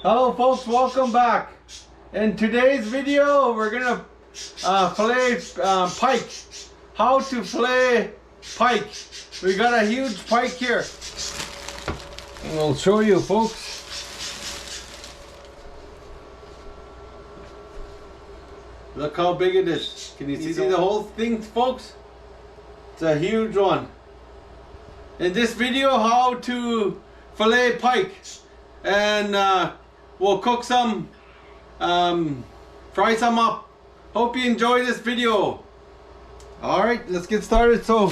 Hello folks, welcome back. In today's video, we're gonna fillet pike. How to fillet pike. We got a huge pike here. And we'll show you folks. Look how big it is. Can you see the whole thing, folks? It's a huge one. In this video, how to fillet pike. And we'll cook some, fry some up. Hope you enjoy this video. Alright, let's get started. So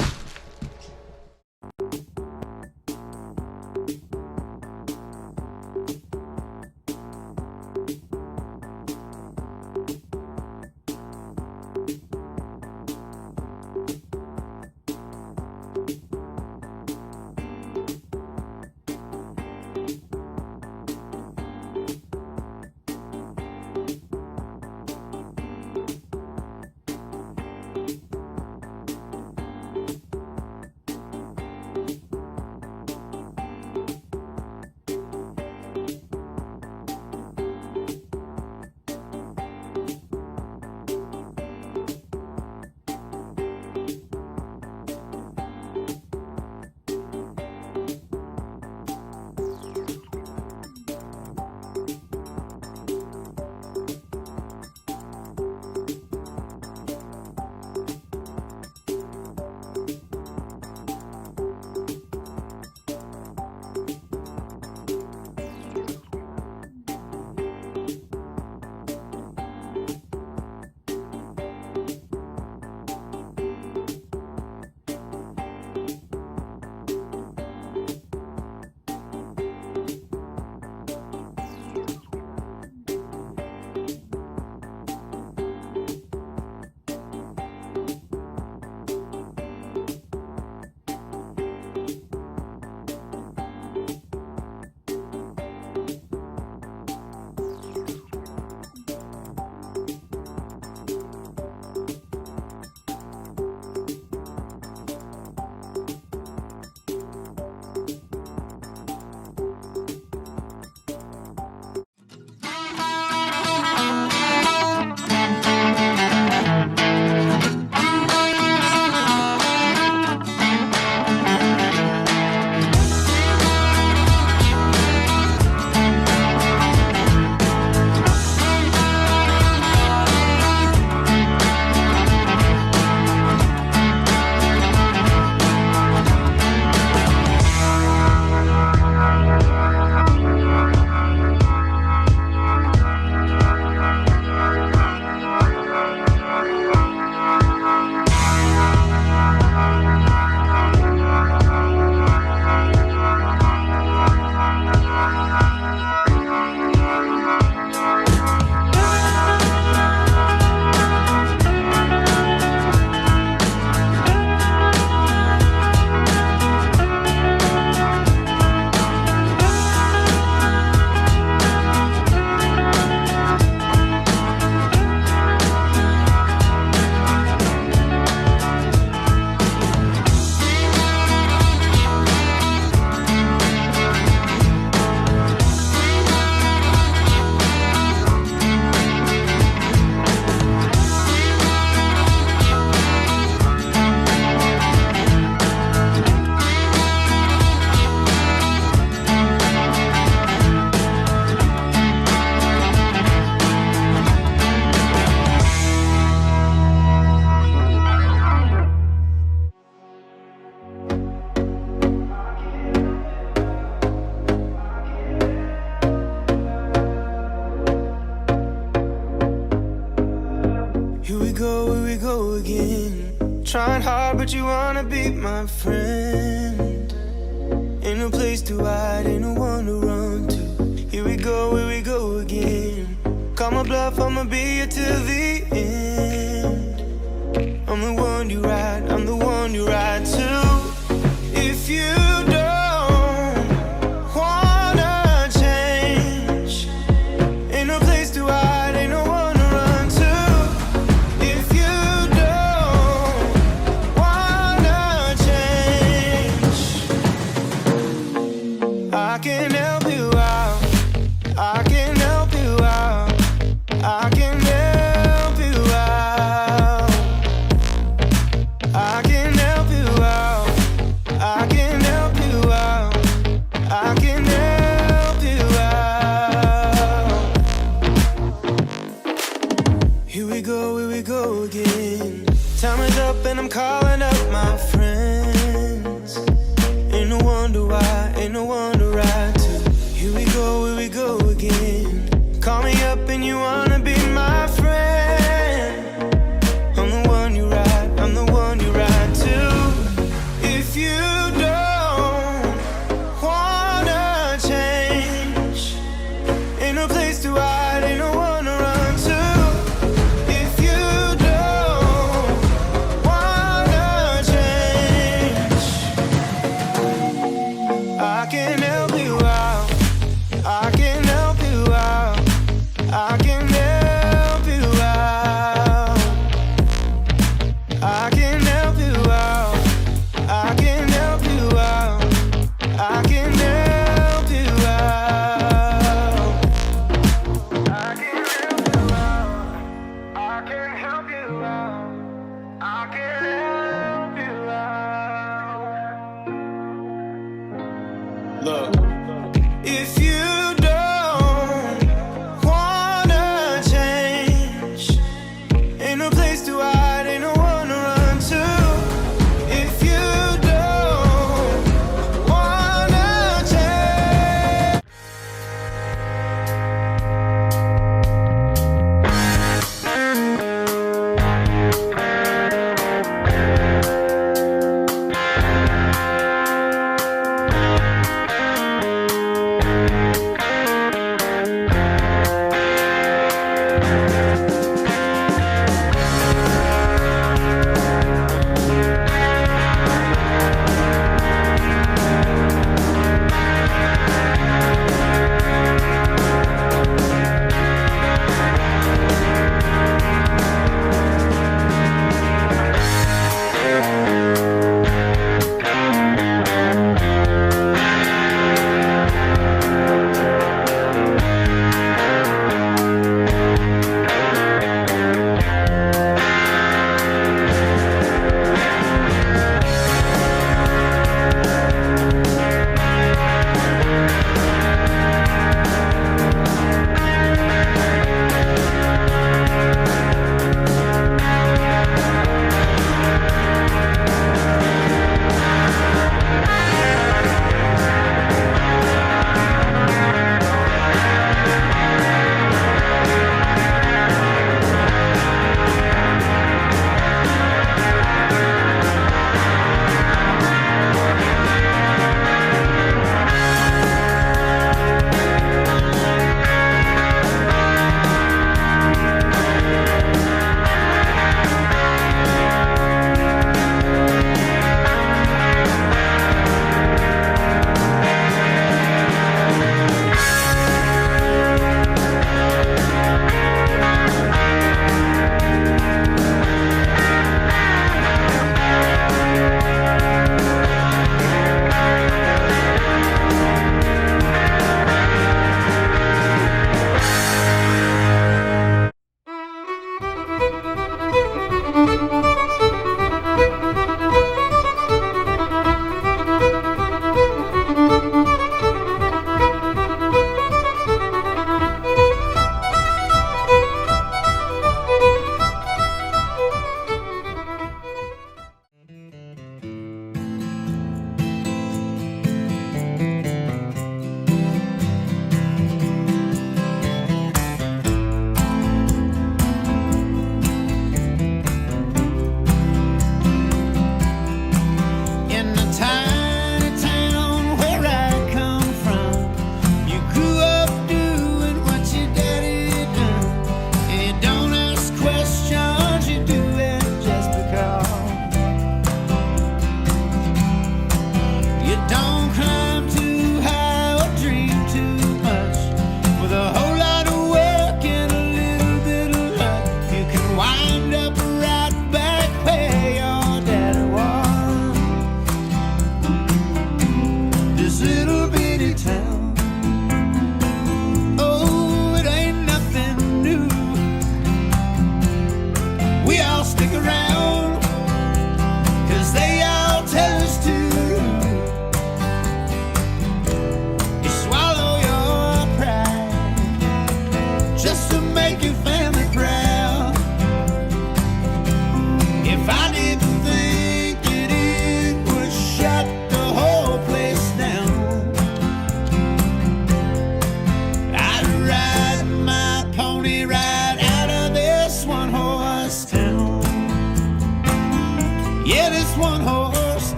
here we go again. Trying hard, but you wanna be my friend. Ain't no place to hide, ain't no one to run to. Here we go again. Call my bluff, I'ma be here till the end. I'm the one you ride, I'm the one you ride to. If you don't wanna change, ain't no place to hide, ain't no one to run to. If you don't wanna change, I can help you out. I can help you out. I can help you out. I can help you out. I can help you out. I can help you out. Here we go again. Time is up and I'm calling up my friends. Ain't no wonder why, ain't no wonder I too. Here we go again. Call me up and you wanna be my friend. I'm the one you ride, I'm the one you ride to. If you don't wanna change, ain't no place to hide, ain't no one to run to. If you don't wanna change, I can help you out. I can help you out. I can help you out. I can help you out. I can help you out. I can help you out.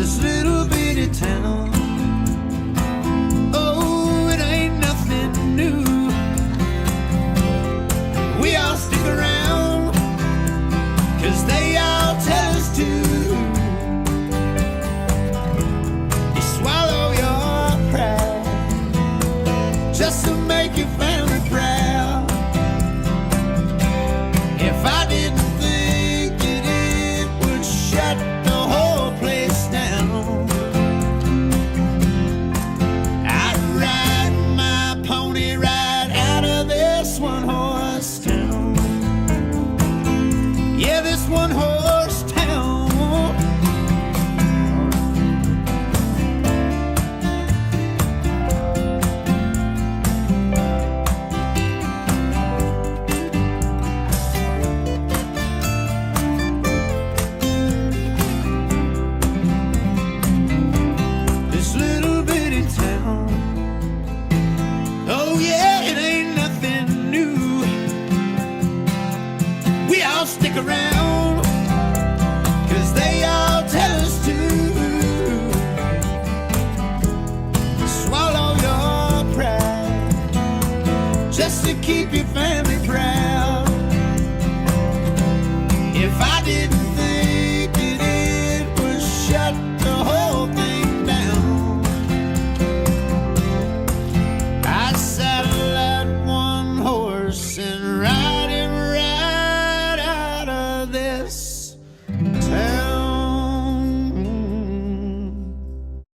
this little bitty town. Oh, it ain't nothing new. We all stick around, 'cause they all tell us to. You swallow your pride just to make your family proud. If I didn't think that it would shut the whole place down, I'd ride my pony right out of this one-horse town. Yeah, this one-horse town. This little bitty town. Oh yeah, it ain't nothing new. We all stick around.